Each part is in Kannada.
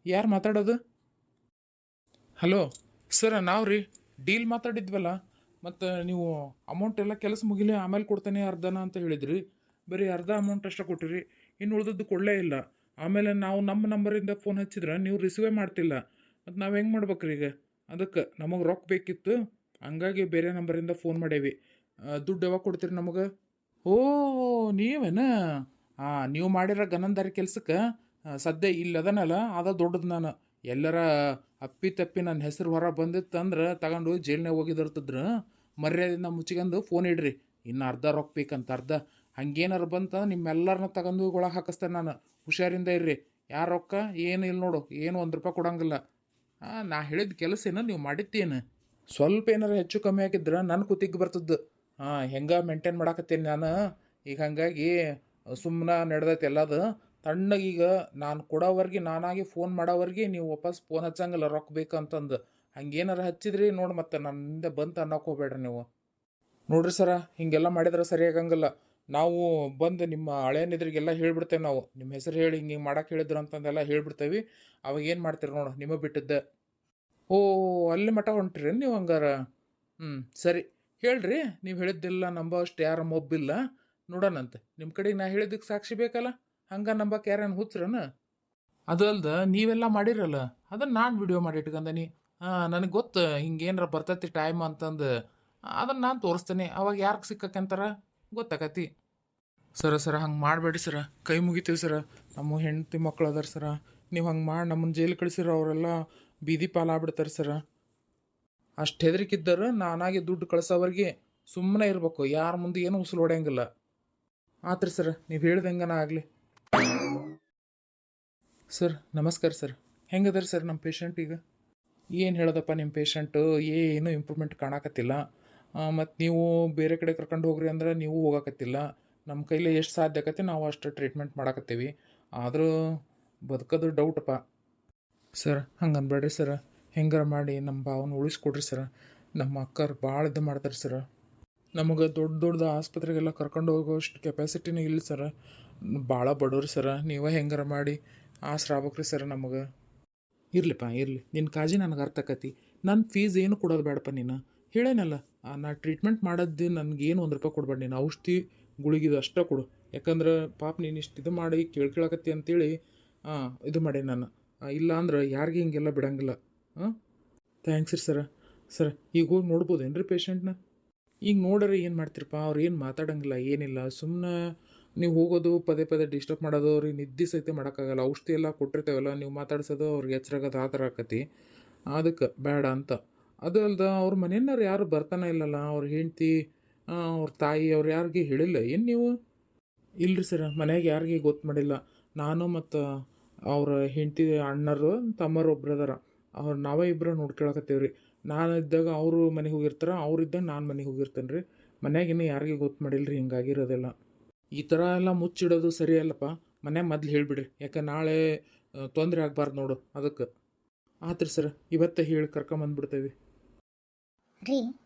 ಯಾರು ಮಾತಾಡೋದು? ಹಲೋ ಸರ, ನಾವು ರೀ ಡೀಲ್ ಮಾತಾಡಿದ್ವಲ್ಲ. ಮತ್ತು ನೀವು ಅಮೌಂಟ್ ಎಲ್ಲ ಕೆಲಸ ಮುಗಿಲಿ ಆಮೇಲೆ ಕೊಡ್ತೇನೆ ಅರ್ಧನ ಅಂತ ಹೇಳಿದ್ರಿ. ಬರೀ ಅರ್ಧ ಅಮೌಂಟ್ ಅಷ್ಟೇ ಕೊಟ್ಟಿರಿ, ಇನ್ನು ಉಳಿದದ್ದು ಕೊಡಲೇ ಇಲ್ಲ. ಆಮೇಲೆ ನಾವು ನಮ್ಮ ನಂಬರಿಂದ ಫೋನ್ ಹಚ್ಚಿದ್ರೆ ನೀವು ರಿಸೀವೇ ಮಾಡ್ತಿಲ್ಲ. ಮತ್ತು ನಾವು ಹೆಂಗೆ ಮಾಡ್ಬೇಕ್ರಿ ಈಗ? ಅದಕ್ಕೆ ನಮಗೆ ರೊಕ್ಕ ಬೇಕಿತ್ತು, ಹಂಗಾಗಿ ಬೇರೆ ನಂಬರಿಂದ ಫೋನ್ ಮಾಡೇವಿ. ದುಡ್ಡು ಯಾವಾಗ ಕೊಡ್ತೀರಿ ನಮಗೆ? ಓ, ನೀವೇನ? ನೀವು ಮಾಡಿರೋ ಗನಂದಾರಿ ಕೆಲ್ಸಕ್ಕೆ ಸದ್ಯ ಇಲ್ಲದನಲ್ಲ ಅದ ದೊಡ್ಡದು. ನಾನು ಎಲ್ಲರ ಅಪ್ಪಿ ತಪ್ಪಿ ನನ್ನ ಹೆಸರು ಹೊರ ಬಂದಿತ್ತಂದ್ರೆ ತಗೊಂಡು ಜೈಲ್ನಾಗ ಹೋಗಿದಿರ್ತದ್ರ. ಮರ್ಯಾದಿಂದ ಮುಚ್ಚಿಕೊಂಡು ಫೋನ್ ಇಡ್ರಿ. ಇನ್ನು ಅರ್ಧ ರೊಕ್ಕ ಬೇಕಂತ ಅರ್ಧ. ಹಂಗೇನಾರು ಬಂತ ನಿಮ್ಮೆಲ್ಲರನ್ನ ತಗೊಂಡು ಒಳಗೆ ಹಾಕಿಸ್ತೇನೆ ನಾನು. ಹುಷಾರಿಂದ ಇರ್ರಿ. ಯಾರು ರೊಕ್ಕ ಏನು ಇಲ್ಲ ನೋಡು, ಏನು ₹1 ಕೊಡಂಗಿಲ್ಲ. ನಾ ಹೇಳಿದ ಕೆಲಸ ಏನು ನೀವು ಮಾಡಿತ್ತೇನು? ಸ್ವಲ್ಪ ಏನಾರು ಹೆಚ್ಚು ಕಮ್ಮಿ ಆಗಿದ್ರೆ ನನ್ನ ಕುತ್ತಿಗೆ ಬರ್ತದ್ದು. ಹೆಂಗೆ ಮೇಂಟೈನ್ ಮಾಡಾಕತ್ತೀನಿ ನಾನು ಈಗ. ಹಾಗಾಗಿ ಸುಮ್ಮನೆ ನಡೆದೈತೆ ಎಲ್ಲದು. ತಣ್ಣಗೀಗ ನಾನು ಕೊಡೋವರೆಗೆ, ನಾನಾಗಿ ಫೋನ್ ಮಾಡೋವರೆಗೆ ನೀವು ವಾಪಸ್ ಫೋನ್ ಹಚ್ಚಂಗಿಲ್ಲ ರೊಕ್ಕ ಬೇಕಂತಂದು. ಹಂಗೇನಾರು ಹಚ್ಚಿದ್ರಿ ನೋಡಿ, ಮತ್ತೆ ನನ್ನಿಂದ ಬಂತು ಅನ್ನೋಕೆ ಹೋಗ್ಬೇಡ್ರಿ ನೀವು. ನೋಡ್ರಿ ಸರ, ಹಿಂಗೆಲ್ಲ ಮಾಡಿದ್ರೆ ಸರಿಯಾಗಂಗಿಲ್ಲ. ನಾವು ಬಂದು ನಿಮ್ಮ ಹಳೆಯನಿದ್ರಿಗೆಲ್ಲ ಹೇಳ್ಬಿಡ್ತೇವೆ. ನಾವು ನಿಮ್ಮ ಹೆಸರು ಹೇಳಿ ಹಿಂಗೆ ಮಾಡಕ್ಕೆ ಹೇಳಿದ್ರು ಅಂತಂದೆಲ್ಲ ಹೇಳ್ಬಿಡ್ತೇವೆ. ಅವಾಗ ಏನು ಮಾಡ್ತೀರಿ ನೋಡು, ನಿಮಗೆ ಬಿಟ್ಟಿದ್ದೆ. ಓ, ಅಲ್ಲಿ ಮಠ ಹೊಂಟ್ರಿ ನೀವು ಹಂಗಾರ? ಸರಿ, ಹೇಳ್ರಿ. ನೀವು ಹೇಳಿದ್ದಿಲ್ಲ ನಂಬೋ ಅಷ್ಟು ಯಾರ ಮೊಬ್ಬಿಲ್ಲ. ನೋಡೋಣಂತೆ, ನಿಮ್ಮ ಕಡೆಗೆ ನಾ ಹೇಳಿದ್ದಕ್ಕೆ ಸಾಕ್ಷಿ ಬೇಕಲ್ಲ. ಹಂಗೆ ನಂಬಕ್ಕೆ ಯಾರೇನು ಹುಚ್ರನ? ಅದು ಅಲ್ದ ನೀವೆಲ್ಲ ಮಾಡಿರಲ್ಲ, ಅದನ್ನು ನಾನು ವಿಡಿಯೋ ಮಾಡಿ ಇಟ್ಕೊಂಡನಿ. ನನಗೆ ಗೊತ್ತು ಹಿಂಗೇನಾರ ಬರ್ತೈತಿ ಟೈಮ್ ಅಂತಂದು. ಅದನ್ನು ನಾನು ತೋರಿಸ್ತೇನೆ, ಅವಾಗ ಯಾರಿಗೆ ಸಿಕ್ಕಕ್ಕಂತಾರ ಗೊತ್ತಾಕತಿ. ಸರ ಹಂಗೆ ಮಾಡಬೇಡಿ ಸರ, ಕೈ ಮುಗಿತೀವಿ ಸರ. ನಮ್ಮ ಹೆಂಡತಿ ಮಕ್ಳು ಅದಾರ ಸರ. ನೀವು ಹಂಗೆ ಮಾಡಿ ನಮ್ಮನ್ನು ಜೈಲು ಕಳಿಸಿರೋ ಅವರೆಲ್ಲ ಬೀದಿ ಪಾಲಾಗ್ಬಿಡ್ತಾರೆ ಸರ. ಅಷ್ಟು ಹೆದರಿಕಿದ್ದರು ನಾನಾಗಿ ದುಡ್ಡು ಕಳ್ಸೋವರೆಗೆ ಸುಮ್ಮನೆ ಇರಬೇಕು, ಯಾರ ಮುಂದೆ ಏನೂ ಉಸಿರು ಹೊಡೆಯಂಗಿಲ್ಲ. ಆತ್ರಿ ಸರ್, ನೀವು ಹೇಳ್ದಂಗನ ಆಗಲಿ. ಸರ್ ನಮಸ್ಕಾರ ಸರ್. ಹೆಂಗದ್ರಿ ಸರ್ ನಮ್ಮ ಪೇಷಂಟ್ ಈಗ? ಏನು ಹೇಳೋದಪ್ಪ, ನಿಮ್ಮ ಪೇಷಂಟು ಏನೂ ಇಂಪ್ರೂವ್ಮೆಂಟ್ ಕಾಣಕತ್ತಿಲ್ಲ. ಮತ್ತು ನೀವು ಬೇರೆ ಕಡೆ ಕರ್ಕೊಂಡು ಹೋಗ್ರಿ ಅಂದ್ರೆ ನೀವು ಹೋಗಕತ್ತಿಲ್ಲ. ನಮ್ಮ ಕೈಲಿ ಎಷ್ಟು ಸಾಧ್ಯ ಆಕತಿ ನಾವು ಅಷ್ಟು ಟ್ರೀಟ್ಮೆಂಟ್ ಮಾಡಕತ್ತೀವಿ. ಆದರೂ ಬದುಕೋದು ಡೌಟಪ್ಪ. ಸರ್ ಹಂಗೆ ಅನ್ಬೇಡ್ರಿ ಸರ, ಹೆಂಗಾರ ಮಾಡಿ ನಮ್ಮ ಭಾವನ ಉಳಿಸ್ಕೊಡ್ರಿ ಸರ. ನಮ್ಮ ಅಕ್ಕರು ಭಾಳ ಇದು ಮಾಡ್ತಾರೆ ಸರ. ನಮಗೆ ದೊಡ್ಡ ಆಸ್ಪತ್ರೆಗೆಲ್ಲ ಕರ್ಕೊಂಡು ಹೋಗೋಷ್ಟು ಕೆಪಾಸಿಟಿನೂ ಇಲ್ಲ ಸರ. ಭಾಳ ಬಡವ್ರಿ ಸರ. ನೀವೇ ಹೆಂಗಾರ ಮಾಡಿ ಆಸರ ಆಗ್ಬೇಕ್ರಿ ಸರ್ ನಮಗೆ. ಇರ್ಲಿಪ್ಪ ಇರಲಿ, ನಿನ್ನ ಕಾಳಜಿ ನನಗೆ ಅರ್ಥ ಆಕತಿ. ನನ್ನ ಫೀಸ್ ಏನು ಕೊಡೋದು ಬೇಡಪ್ಪ. ನೀನು ಹೇಳೇನಲ್ಲ, ನಾ ಟ್ರೀಟ್ಮೆಂಟ್ ಮಾಡೋದು ನನಗೇನು ₹1 ಕೊಡ್ಬೇಡ. ನೀನು ಔಷಧಿ ಗುಳಿಗಿದು ಅಷ್ಟೇ ಕೊಡು. ಯಾಕಂದ್ರೆ ಪಾಪ ನೀನು ಇಷ್ಟು ಇದು ಮಾಡಿ ಕೇಳ್ಕಳಕತ್ತಿ ಅಂತೇಳಿ ಇದು ಮಾಡಿ ನಾನು. ಇಲ್ಲ ಅಂದ್ರೆ ಯಾರಿಗೆ ಹಿಂಗೆಲ್ಲ ಬಿಡಂಗಿಲ್ಲ. ಥ್ಯಾಂಕ್ಸ್ ರೀ ಸರ. ಸರ್ ಈಗ ಹೋಗಿ ನೋಡ್ಬೋದೇನು ರೀ ಪೇಷಂಟ್ನ? ಈಗ ನೋಡ್ರಿ ಏನು ಮಾಡ್ತೀರಪ್ಪ, ಅವ್ರು ಏನು ಮಾತಾಡೋಂಗಿಲ್ಲ ಏನಿಲ್ಲ. ಸುಮ್ಮನೆ ನೀವು ಹೋಗೋದು ಪದೇ ಪದೇ ಡಿಸ್ಟರ್ಬ್ ಮಾಡೋದು, ಅವ್ರಿಗೆ ನಿದ್ದೆ ಸಹಿತ ಮಾಡೋಕ್ಕಾಗಲ್ಲ. ಔಷಧಿ ಎಲ್ಲ ಕೊಟ್ಟಿರ್ತೇವಲ್ಲ, ನೀವು ಮಾತಾಡ್ಸೋದು ಅವ್ರಿಗೆ ಎಚ್ಚರಾಗೋದು ಆ ಥರ ಆಕತಿ. ಅದಕ್ಕೆ ಬೇಡ ಅಂತ. ಅದು ಅಲ್ದ ಅವ್ರ ಮನೆಯವ್ರು ಯಾರು ಬರ್ತಾನೆ ಇಲ್ಲಲ್ಲ, ಅವ್ರ ಹೆಂಡ್ತಿ ಅವ್ರ ತಾಯಿ ಅವ್ರು ಯಾರಿಗೆ ಹೇಳಿಲ್ಲ ಏನು ನೀವು? ಇಲ್ಲರಿ ಸರ, ಮನೆಯಾಗ ಯಾರಿಗೆ ಗೊತ್ತು ಮಾಡಿಲ್ಲ. ನಾನು ಮತ್ತು ಅವ್ರ ಹೆಂಡ್ತಿ ಅಣ್ಣರು ತಮ್ಮರು ಒಬ್ರು ಅದಾರ. ನಾವೇ ಇಬ್ಬರು ನೋಡ್ಕೊಳಕತ್ತೀವಿ ರೀ. ನಾನು ಇದ್ದಾಗ ಅವರು ಮನೆಗೆ ಹೋಗಿರ್ತಾರೆ, ಅವ್ರು ಇದ್ದಾಗ ನಾನು ಮನೆಗೆ ಹೋಗಿರ್ತೇನೆ ರೀ. ಮನ್ಯಾಗ ಇನ್ನೂ ಯಾರಿಗೆ ಗೊತ್ತು ಮಾಡಿಲ್ಲ ರೀ ಹಿಂಗಾಗಿರೋದೆಲ್ಲ. ಈ ಥರ ಎಲ್ಲ ಮುಚ್ಚಿಡೋದು ಸರಿ ಅಲ್ಲಪ್ಪ. ಮನ್ಯಾಗ ಮೊದ್ಲು ಹೇಳಿಬಿಡ್ರಿ, ಯಾಕೆ ನಾಳೆ ತೊಂದರೆ ಆಗಬಾರ್ದು ನೋಡು. ಅದಕ್ಕೆ ಆತ್ರಿ ಸರ್, ಇವತ್ತೇ ಹೇಳಿ ಕರ್ಕೊಂಬಂದ್ಬಿಡ್ತೇವೆ ರೀ.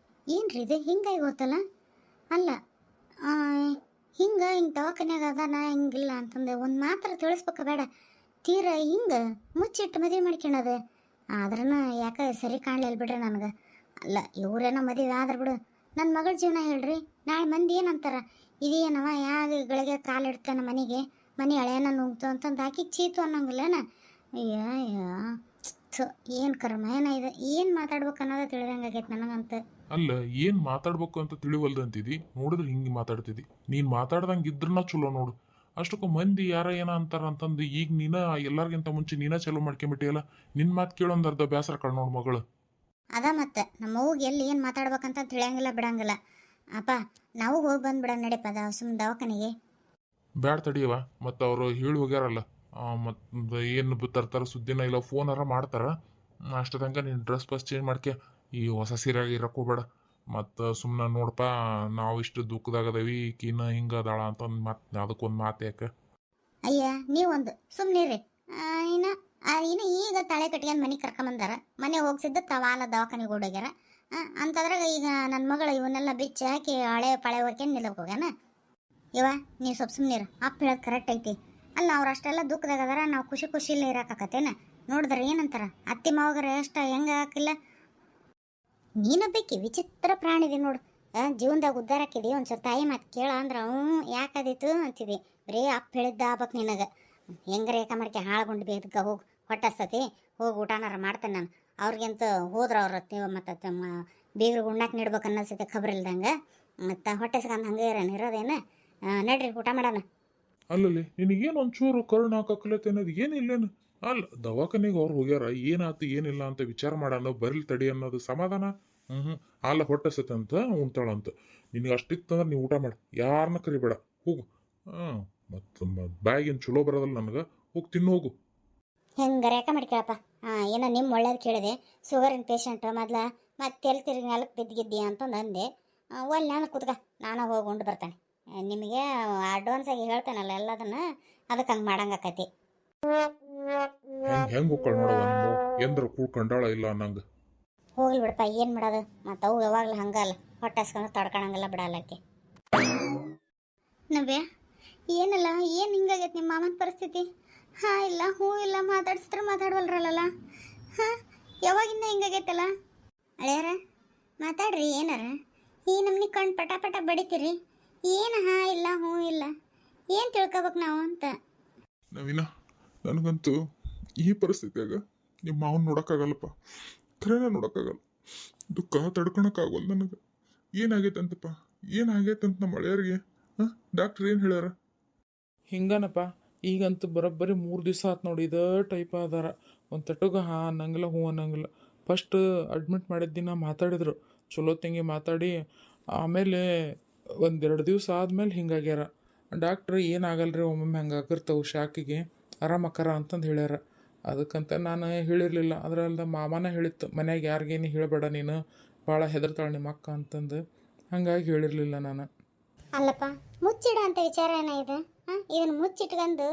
ಏನು ರೀ ಇದು ಹಿಂಗಾಗಿ ಗೊತ್ತಲ್ಲ? ಅಲ್ಲ, ಹಿಂಗೆ ದವಾಖಾನ್ಯಾಗ ಅದಾನ ಹಿಂಗಿಲ್ಲ ಅಂತಂದೆ ಒಂದು ಮಾತ್ರ ತಿಳಿಸ್ಬೇಕ ಬೇಡ? ತೀರ ಹಿಂಗೆ ಮುಚ್ಚಿಟ್ಟು ಮದುವೆ ಮಾಡ್ಕೊಳೋದು ಆದ್ರೂ ಯಾಕೆ ಸರಿ ಕಾಣಲಿಲ್ಲ ಬಿಡ್ರಿ ನನಗೆ. ಅಲ್ಲ, ಇವರೇನೋ ಮದುವೆ ಆದ್ರೆ ಬಿಡು, ನನ್ನ ಮಗಳ ಜೀವನ ಹೇಳ್ರಿ. ನಾಳೆ ಮಂದಿ ಏನಂತಾರ, ಇದೇನವ ಯಾಗಳಿಗೆ ಕಾಲಿಡ್ತಾನ ಮನೆಗೆ, ಮನೆ ಹಳೆಯನ ನುಗ್ತು ಅಂತಂದು ಹಾಕಿ ಚೀತು ಅನ್ನೋಂಗಿಲ್ಲನ. ಅಯ್ಯ ಏನು ಕರ್ಮ ಏನ ಇದೆ, ಏನು ಮಾತಾಡ್ಬೇಕು ಅನ್ನೋದು ತಿಳಿದಂಗೆ ಆಗೈತೆ ನನಗಂತ. ಅಲ್ಲ, ಏನ್ ಮಾತಾಡ್ಬೇಕು ಅಂತ ತಿಳಿವಲ್ದಂತಿದಿ, ನೋಡಿದ್ರೆ ಹಿಂಗೆ ಮಾತಾಡ್ತಿದಿ. ನೀನ್ ಮಾತಾಡ್ದಂಗೆ ಇದ್ರನ್ನ ಚಲೋ ನೋಡು. ಅಷ್ಟಕ್ಕೂ ಮಂದಿ ಯಾರ ಏನ ಅಂತಾರ ಅಂತಂದು ಈಗ ನೀನ ಎಲ್ಲಾರ್ಗಿಂತ ಮುಂಚೆ ನೀನ ಚಲೋ ಮಾಡ್ಕೊಂಬಿಟ್ಟಿಯಲ್ಲ. ನಿನ್ ಮಾತು ಕೇಳೊಂದು ಅರ್ಧ ಬೇಸರ ಕಳ್ ನೋಡು ಮಗಳು. ಅದ ಮತ್ತೆ ನಮ್ಮ ಅವ್ಗೆ ಎಲ್ಲಿ ಏನು ಮಾತಾಡ್ಬೇಕಂತ ತಿಳಿಯಂಗಿಲ್ಲ ಬಿಡಂಗಿಲ್ಲ. ಅಪ್ಪ ನಾವು ಹೋಗಿ ಬಂದ್ಬಿಡ ನಡಿಪ ಸುಮ್ಮನೆ ದವಾಖಾನೆಗೆ. ಬ್ಯಾಡ ತಡಿಯವ, ಮತ್ತು ಅವರು ಹೇಳಿ ಹೋಗ್ಯಾರಲ್ಲ, ಮತ್ತು ಏನು ತರ್ತಾರ ಸುದ್ದಿನ ಇಲ್ಲ, ಫೋನಾರ ಮಾಡ್ತಾರ. ಅಷ್ಟ ತನಕ ನೀನು ಡ್ರೆಸ್ ಪಸ್ ಚೇಂಜ್ ಮಾಡ್ಕೆ, ಈ ಹೊಸ ಸೀರೆಯಾಗ ಇರಕ್ಕೆ ಹೋಗ್ಬೇಡ. ಮತ್ತು ಸುಮ್ಮನೆ ನೋಡಪ್ಪ, ನಾವು ಇಷ್ಟು ದುಃಖದಾಗದವಿ, ಈಕಿನ ಹಿಂಗೆ ಅದಾಳ ಅಂತಂದು ಮತ್ತೆ ಅದಕ್ಕೊಂದು ಮಾತು ಯಾಕೆ? ಅಯ್ಯ ನೀವೊಂದು ಸುಮ್ಮನಿರಿ. ಇನ್ನು ಇನ್ನು ಈಗ ತಳೆ ಕಟ್ಕೊಂಡು ಮನೆಗೆ ಕರ್ಕೊಂಬಂದಾರ, ಮನೆ ಹೋಗ್ಸಿದ್ದ ತವಾಲ ದವಾಖಾನೆಗೆ ಓಡೋಗ್ಯಾರ. ಅಂತದ್ರಾಗ ಈಗ ನನ್ನ ಮಗಳು ಇವನ್ನೆಲ್ಲ ಬಿಚ್ಚಿ ಹಾಕಿ ಹಳೆ ಪಳೆ ಹೋಗ್ಯಂಡು ನಿಲ್ಲಕ್ಕೆ ಹೋಗ್ಯಾನ. ಇವ ನೀವು ಸ್ವಲ್ಪ ಸುಮ್ಮನಿರು, ಅಪ್ಪ ಹೇಳೋದು ಕರೆಕ್ಟ್ ಐತಿ. ಅಲ್ಲ, ಅವ್ರು ಅಷ್ಟೆಲ್ಲ ದುಃಖದಾಗ ಅದಾರ, ನಾವು ಖುಷಿಲೇ ಇರೋಕ್ಕಾಕತ್ತೇನ? ನೋಡಿದ್ರೆ ಏನಂತಾರ ಅತ್ತಿ ಮಾವಗರ ಅಷ್ಟ ಹೆಂಗ ಹಾಕಿಲ್ಲ. ನೀನೊಬ್ಬಾಕಿ ವಿಚಿತ್ರ ಪ್ರಾಣಿದಿ ನೋಡು. ಜೀವನದಾಗ ಉದ್ಧಾರ ಹಾಕಿದಿ, ಒಂದ್ಸಲ ತಾಯಿ ಮಾತು ಕೇಳ ಅಂದ್ರೆ ಯಾಕಾದಿತ್ತು ಅಂತಿದಿ. ಬರೀ ಅಪ್ಪ ಹೇಳಿದ್ದ ಆಗ್ಬೇಕು ನಿನಗೆ. ಹೆಂಗಾರ ಏಕ ಮಾಡ್ಕೆ ಹಾಳ್ಗೊಂಡು ಬೇದಕ್ಕೆ ಹೋಗಿ ಹೊಟ್ಟಸ್ತತಿ, ಹೋಗಿ ಊಟನಾರ ಮಾಡ್ತೇನೆ ನಾನು. ಅವ್ರಿಗಂತ ಹೋದ್ರೆ ಅವ್ರ ಮತ್ತು ಬೀಗ್ರಿಗೆ ಉಣ್ಣಾಕ್ ನೀಡ್ಬೇಕು ಅನ್ನಿಸ್ತೈತೆ ಖಬರ್ ಇಲ್ದಂಗೆ. ಮತ್ತು ಹೊಟ್ಟೆಸ್ಕಂದು ಹಂಗೆ ಇರೋದೇನು. ನಡ್ರಿ ಊಟ ಮಾಡೋಣ. ಅಲ್ಲಲ್ಲಿ ನಿನಗೇನು ಒಂಚೂರು ಕರುಣ ಕಕ್ಕಲತೆ ಅನ್ನೋದು ಏನಿಲ್ಲೇನು? ಅಲ್ಲ ದವಾಖಾನೆಗೆ ಅವ್ರು ಹೋಗ್ಯಾರ, ಏನಾಯ್ತು ಏನಿಲ್ಲ ಅಂತ ವಿಚಾರ ಮಾಡೋಣ, ಬರಲಿ ತಡಿ ಅನ್ನೋದು ಸಮಾಧಾನ. ಅಲ್ಲ ಹೊಟ್ಟೆಸತ್ತಂತ ಉಣ್ತಾಳಂತ. ನಿನಗೆ ಅಷ್ಟಿತ್ತಂದ್ರೆ ನೀವು ಊಟ ಮಾಡಿ, ಯಾರನ್ನ ಕರಿಬೇಡ, ಹೋಗು. ಮತ್ತು ಬ್ಯಾಗಿನ ಚಲೋ ಬರೋದಲ್ಲ ನನಗೆ, ಹೋಗಿ ತಿನ್ನು ಹೋಗು. ಹೆಂಗಾರ ಯಾಕೆ ಮಾಡ್ಕೊಳಪ್ಪ. ಏನೋ ನಿಮ್ಮ ಒಳ್ಳೇದು ಕೇಳಿದೆ. ಶುಗರಿನ ಪೇಷಂಟ್ ಮತ್ತೆ ಎಲ್ಲಿ ತಿರುಗಿ ನೆಲಕ್ಕೆ ಬಿದ್ದಿದ್ದಿ ಅಂತಂದು ಅಂದೆ. ಒಳ್ಳೆ ನಾನು ಕೂತ್ಕ, ನಾನು ಹೋಗಿ ಉಂಡು ಬರ್ತಾನೆ. ನಿಮಗೆ ಅಡ್ವಾನ್ಸಾಗಿ ಹೇಳ್ತೇನಲ್ಲ ಎಲ್ಲದನ್ನ, ಅದಕ್ಕೆ ಹಂಗೆ ಮಾಡಂಗಾಕತಿ. ಹೆಂಗೆ ಹೋಗ್ಕೊಳ್ಳ ನೋಡವ ನಮ್ಮ ಎಂದ್ರ ಕೂಡ್ಕೊಂಡಾಳ ಇಲ್ಲ ಅನ್ನಂಗೆ. ಹೋಗ್ಲಿ ಬಿಡಪ್ಪ, ಏನು ಮಾಡೋದು. ಮತ್ತು ಅವು ಯಾವಾಗಲೂ ಹಂಗಲ್ಲ, ಹೊಟ್ಟೆ ಹಸ್ಕೊಂಡು ತಡ್ಕೊಳಂಗೆಲ್ಲ ಬಿಡಲ್ಲಕ್ಕೆ. ನವ್ಯ ಏನಲ್ಲ, ಏನು ಹಿಂಗಾಗೈತೆ ನಿಮ್ಮ ಮಾಮನ ಪರಿಸ್ಥಿತಿ? ಹಾಂ ಇಲ್ಲ ಹ್ಞೂ ಇಲ್ಲ, ಮಾತಾಡ್ಸಿದ್ರೆ ಮಾತಾಡ್ವಲ್ರಲ್ಲ. ಹಾಂ ಯಾವಾಗಿಂದ ಹಿಂಗಾಗೈತಲ್ಲ? ಅಳ್ಯಾರ ಮಾತಾಡ್ರಿ ಏನಾರ. ಈ ನಮ್ನಿ ಕಣ್ಣು ಪಟ ಪಟ ಬಡಿತೀರಿ. ಏನು ಹಾಂ ಇಲ್ಲ ಹ್ಞೂ ಇಲ್ಲ, ಏನು ತಿಳ್ಕೊಬೇಕು ನಾವು ಅಂತ. ನವೀನ, ನನಗಂತೂ ಈ ಪರಿಸ್ಥಿತಿಯಾಗ ನಿಮ್ಮ ಮಾವನ್ ನೋಡೋಕ್ಕಾಗಲ್ಲಪ್ಪ. ಖರೇನ ನೋಡೋಕ್ಕಾಗಲ್ಲ. ದುಃಖ ತಡ್ಕೊಳಕ್ಕಾಗಲ್ಲ ನನಗೆ. ಏನಾಗೈತಂತಪ್ಪ, ಏನಾಗೈತಂತ ನಮ್ಮ ಹಳೆಯರಿಗೆ? ಡಾಕ್ಟ್ರ್ ಏನು ಹೇಳ್ಯಾರ? ಹಿಂಗನಪ್ಪ, ಈಗಂತೂ ಬರೋಬ್ಬರಿ 3 ದಿವಸ ಆತು ನೋಡಿ, ಇದೇ ಟೈಪ್ ಅದಾರ. ಒಂದು ತಟುಗ ಹಾಂ ಅನ್ನಂಗಿಲ್ಲ ಹ್ಞೂ ಅನ್ನಂಗಿಲ್ಲ. ಫಸ್ಟ್ ಅಡ್ಮಿಟ್ ಮಾಡಿದ ದಿನ ಮಾತಾಡಿದ್ರು, ಚಲೋ ತಂಗಿ ಮಾತಾಡಿ. ಆಮೇಲೆ 1-2 ದಿವಸ ಆದಮೇಲೆ ಹಿಂಗಾಗ್ಯಾರ. ಡಾಕ್ಟ್ರ್ ಏನಾಗಲ್ರಿ, ಒಮ್ಮೊಮ್ಮೆ ಹಂಗೆ ಆಗಿರ್ತಾವೆ ಶಾಕಿಗೆ, ಆರಾಮಕ್ಕಾರ ಅಂತಂದು ಹೇಳ್ಯಾರ. ಅದಕ್ಕಂತ ನಾನು ಹೇಳಿರಲಿಲ್ಲ. ಅದರಲ್ದ ಮಾಮನ ಹೇಳಿತ್ತು, ಮನ್ಯಾಗ ಯಾರಿಗೇನು ಹೇಳಬೇಡ ನೀನು, ಭಾಳ ಹೆದರ್ತಾಳೆ ನಿಮ್ಮ ಅಕ್ಕ ಅಂತಂದು. ಹಾಗಾಗಿ ಹೇಳಿರಲಿಲ್ಲ ನಾನು. ಅಲ್ಲಪ್ಪ, ಮುಚ್ಚಿಡ ಅಂತ ವಿಚಾರ ಏನಾಗಿದೆ? ಇದನ್ನು ಮುಚ್ಚಿಟ್ಕೊಂಡು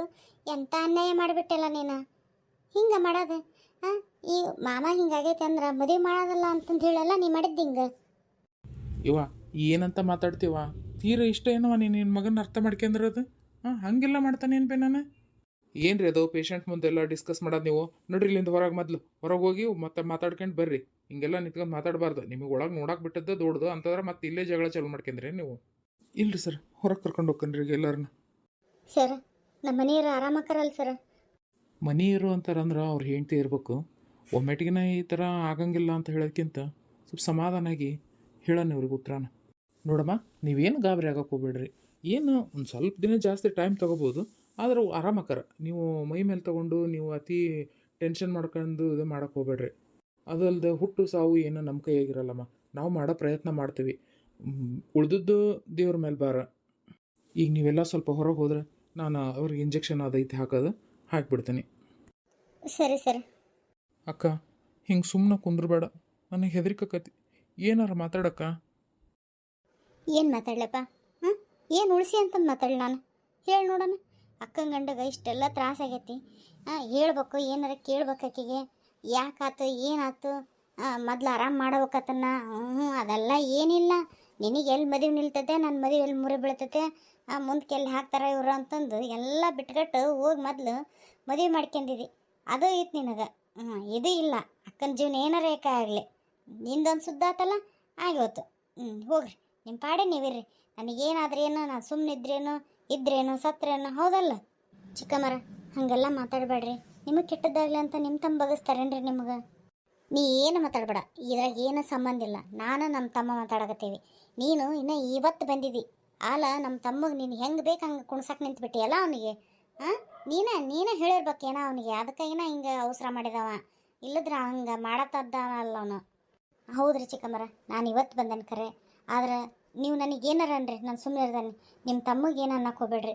ಎಂಥ ಅನ್ಯಾಯ ಮಾಡಿಬಿಟ್ಟಲ್ಲ ನೀನು. ಹಿಂಗೆ ಮಾಡೋದು ಈ ಮಾಮ ಹಿಂಗಾಗೈತೆ ಅಂದ್ರೆ ಮದುವೆ ಮಾಡೋದಲ್ಲ ಅಂತಂದು ಹೇಳಲ್ಲ ನೀ ಮಾಡಿದ್ದು ಹಿಂಗೆ. ಇವ ಏನಂತ ಮಾತಾಡ್ತೀವ? ತೀರ ಇಷ್ಟ ಏನವ ನೀನು ನಿನ್ನ ಮಗನ ಅರ್ಥ ಮಾಡ್ಕೊಂಡ್ರದು? ಹಂಗೆಲ್ಲ ಮಾಡ್ತಾನೆ ಏನು ಬೇ ನಾನು? ಏನು ರೀ ಅದು ಪೇಷಂಟ್ ಮುಂದೆಲ್ಲ ಡಿಸ್ಕಸ್ ಮಾಡೋದು ನೀವು? ನಡ್ರಿ ಇಲ್ಲಿಂದ ಹೊರಗೆ, ಮೊದಲು ಹೊರಗೆ ಹೋಗಿ ಮತ್ತೆ ಮಾತಾಡ್ಕೊಂಡು ಬರ್ರಿ. ಹಿಂಗೆಲ್ಲ ನಿಂತ್ಕೊಂಡು ಮಾತಾಡಬಾರ್ದು. ನಿಮಗೆ ಒಳಗೆ ನೋಡಕ್ಕೆ ಬಿಟ್ಟದ್ದು ದೊಡ್ಡದು ಅಂತಂದ್ರೆ ಮತ್ತೆ ಇಲ್ಲೇ ಜಗಳ ಚಾಲು ಮಾಡ್ಕೊಂಡ್ರಿ ನೀವು? ಇಲ್ರಿ ಸರ್, ಹೊರಗೆ ಕರ್ಕೊಂಡು ಹೋಗ್ಕನ್ರಿ ಈಗ ಎಲ್ಲರನ್ನ. ಸರ್, ನಮ್ಮ ಮನೆಯವರು ಆರಾಮಕ್ಕಾರಲ್ಲ ಸರ್? ಮನೆಯವರು ಅಂತಾರಂದ್ರೆ ಅವ್ರು ಹೆಂಡ್ತಿ ಇರಬೇಕು. ಒಮ್ಮೆಟಿಗಿನ ಈ ಥರ ಆಗಂಗಿಲ್ಲ ಅಂತ ಹೇಳೋದಕ್ಕಿಂತ ಸ್ವಲ್ಪ ಸಮಾಧಾನಾಗಿ ಹೇಳೋಣ ಇವ್ರಿಗೆ ಉತ್ತರನ. ನೋಡಮ್ಮ, ನೀವೇನು ಗಾಬರಿ ಆಗಕ್ಕೆ ಹೋಗ್ಬೇಡ್ರಿ. ಏನು ಒಂದು ಸ್ವಲ್ಪ ದಿನ ಜಾಸ್ತಿ ಟೈಮ್ ತೊಗೋಬೋದು, ಆದ್ರೆ ಆರಾಮಕ್ಕಾರ. ನೀವು ಮೈ ಮೇಲೆ ತೊಗೊಂಡು ನೀವು ಅತಿ ಟೆನ್ಷನ್ ಮಾಡ್ಕೊಂಡು ಇದು ಮಾಡೋಕ್ಕೆ ಹೋಗ್ಬೇಡ್ರಿ. ಅದಲ್ಲದೆ ಹುಟ್ಟು ಸಾವು ಏನೋ ನಮ್ಮ ಕೈಯಾಗಿರಲ್ಲಮ್ಮ. ನಾವು ಮಾಡೋ ಪ್ರಯತ್ನ ಮಾಡ್ತೀವಿ. ಉಳ್ದದ್ದು ದೇವ್ರ ಮೇಲೆ ಭಾರ. ಈಗ ನೀವೆಲ್ಲ ಸ್ವಲ್ಪ ಹೊರಗೆ ಹೋದ್ರೆ ನಾನು ಅವ್ರಿಗೆ ಇಂಜೆಕ್ಷನ್ ಅದೈತೆ ಹಾಕೋದು ಹಾಕಿಬಿಡ್ತೀನಿ. ಸರಿ ಸರ್. ಅಕ್ಕ, ಹಿಂಗೆ ಸುಮ್ಮನೆ ಕುಂದ್ರಬೇಡ, ನನಗೆ ಹೆದರಿಕಕ್ಕತಿ. ಏನಾರ ಮಾತಾಡಕ್ಕ? ಏನು ಮಾತಾಡ್ಲಪ್ಪ? ಏನು ಉಳಿಸಿ ಅಂತಂದು ಮಾತಾಡಿ ನಾನು? ಹೇಳಿ ನೋಡೋಣ. ಅಕ್ಕನ ಗಂಡಗ ಇಷ್ಟೆಲ್ಲ ತ್ರಾಸಾಗೈತಿ. ಹೇಳ್ಬೇಕು, ಏನಾರ ಕೇಳ್ಬೇಕು ಆಕೆಗೆ. ಯಾಕಾತು ಏನಾಯ್ತು, ಮೊದ್ಲು ಆರಾಮ ಮಾಡ್ಬೇಕತ್ತನ್ನ. ಅದೆಲ್ಲ ಏನಿಲ್ಲ. ನಿನಗೆ ಎಲ್ಲಿ ಮದುವೆ ನಿಲ್ತತೆ, ನನ್ನ ಮದುವೆ ಎಲ್ಲಿ ಮುರಿ ಬೀಳ್ತತೆ, ಮುಂದಕ್ಕೆ ಎಲ್ಲಿ ಹಾಕ್ತಾರ ಇವರು ಅಂತಂದು ಎಲ್ಲ ಬಿಟ್ಕಟ್ಟು ಹೋಗಿ ಮೊದಲು ಮದುವೆ ಮಾಡ್ಕೊಂಡಿದ್ದಿ. ಅದು ಐತೆ ನಿನಗೆ. ಇದು ಇಲ್ಲ. ಅಕ್ಕನ ಜೀವನ ಏನಾರ ಏಕೆ ಆಗಲಿ, ನಿಂದೊಂದು ಸುದ್ದ ಆತಲ್ಲ ಆಗೋತು. ಹೋಗ್ರಿ ನಿಮ್ಮ ಪಾಡೆ ನೀವಿರ್ರಿ. ನನಗೇನಾದ್ರೇನು, ನಾನು ಸುಮ್ಮನಿದ್ರೇನು ಇದ್ರೇನು ಸತ್ರೇನು, ಹೌದಲ್ಲ ಚಿಕ್ಕಮ್ಮರ? ಹಾಗೆಲ್ಲ ಮಾತಾಡಬೇಡ್ರಿ. ನಿಮಗೆ ಕೆಟ್ಟದ್ದಾಗಲಿ ಅಂತ ನಿಮ್ಮ ತಮ್ಮ ಬಗಸ್ತಾರೇನ್ರಿ ನಿಮ್ಗೆ? ನೀ ಏನು ಮಾತಾಡಬೇಡ, ಇದ್ರಾಗ ಏನು ಸಂಬಂಧ ಇಲ್ಲ. ನಾನು ನಮ್ಮ ತಮ್ಮ ಮಾತಾಡಕತ್ತೀವಿ. ನೀನು ಇನ್ನು ಇವತ್ತು ಬಂದಿದ್ದಿ ಆಲ ನಮ್ಮ ತಮ್ಮಗೆ ನೀನು ಹೆಂಗೆ ಬೇಕು ಹಂಗೆ ಕುಣ್ಸಕ್ಕೆ ನಿಂತ್ಬಿಟ್ಟಿಯಲ್ಲ ಅವನಿಗೆ. ನೀನೇ ಹೇಳಿರ್ಬೇಕೇನೋ ಅವನಿಗೆ. ಅದಕ್ಕಾಗಿನ ಹಿಂಗೆ ಅವಸರ ಮಾಡಿದವ, ಇಲ್ಲದ್ರೆ ಹಂಗೆ ಮಾಡತ್ತದ್ದಲ್ಲ ಅವನು. ಹೌದ್ರಿ ಚಿಕ್ಕಮ್ಮರ, ನಾನು ಇವತ್ತು ಬಂದೇನೆ ಖರೆ. ಆದ್ರೆ ನೀವು ನನಗೇನಾರ ಅನ್ರಿ, ನಾನು ಸುಮ್ಮನೆ ಇರ್ದಾನೆ. ನಿಮ್ಮ ತಮ್ಮಗೆ ಏನು ಅನ್ನಕ್ಕೆ ಹೋಗ್ಬೇಡ್ರಿ.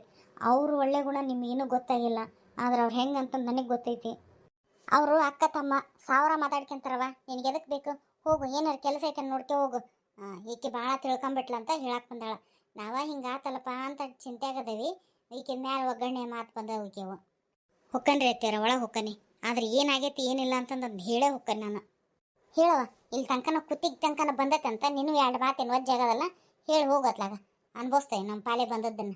ಅವರು ಒಳ್ಳೆ ಗುಣ ನಿಮಗೇನೂ ಗೊತ್ತಾಗಿಲ್ಲ, ಆದ್ರೆ ಅವ್ರು ಹೆಂಗೆ ಅಂತಂದು ನನಗೆ ಗೊತ್ತೈತಿ. ಅವರು ಅಕ್ಕ ತಮ್ಮ 1000 ಮಾತಾಡ್ಕೊಂತಾರವ. ನಿನಗೆ ಎದಕ್ಕೆ ಬೇಕು? ಹೋಗು, ಏನಾರು ಕೆಲಸ ಐತೆ ನೋಡ್ಕೆ ಹೋಗು. ಈಕೆ ಭಾಳ ತಿಳ್ಕೊಂಬಿಟ್ಲ ಅಂತ ಹೇಳಕ್ಕೆ ಬಂದಾಳ. ನಾವ ಹಿಂಗೆ ಆತಲ್ಲಪ್ಪ ಅಂತ ಚಿಂತೆ ಆಗದೇವಿ. ಈಕೆ ಮ್ಯಾಲೆ ಒಗ್ಗರಣೆ ಮಾತು ಬಂದವು ಈಕೆವು. ಹೊಕ್ಕನ್ರಿ ಅತ್ಯಾರ, ಒಳಗೆ ಹೊಕ್ಕನಿ. ಆದ್ರೆ ಏನಾಗೈತಿ ಏನಿಲ್ಲ ಅಂತಂದು ಹೇಳೇ ಹೊಕ್ಕನ್ ನಾನು. ಹೇಳವ, ಇಲ್ಲಿ ತನಕನ ಕುತ್ತಿಗೆ ತನಕನ ಬಂದೈತೆ ಅಂತ ನೀನು 2 ಮಾತೇನು ವಜ್ಜಾಗದಲ್ಲ, ಹೇಳಿ ಹೋಗತ್ಲಾಗ. ಅನ್ಭವಿಸ್ತೇವೆ ನಮ್ಮ ಪಾಲೆ ಬಂದದ್ದನ್ನು.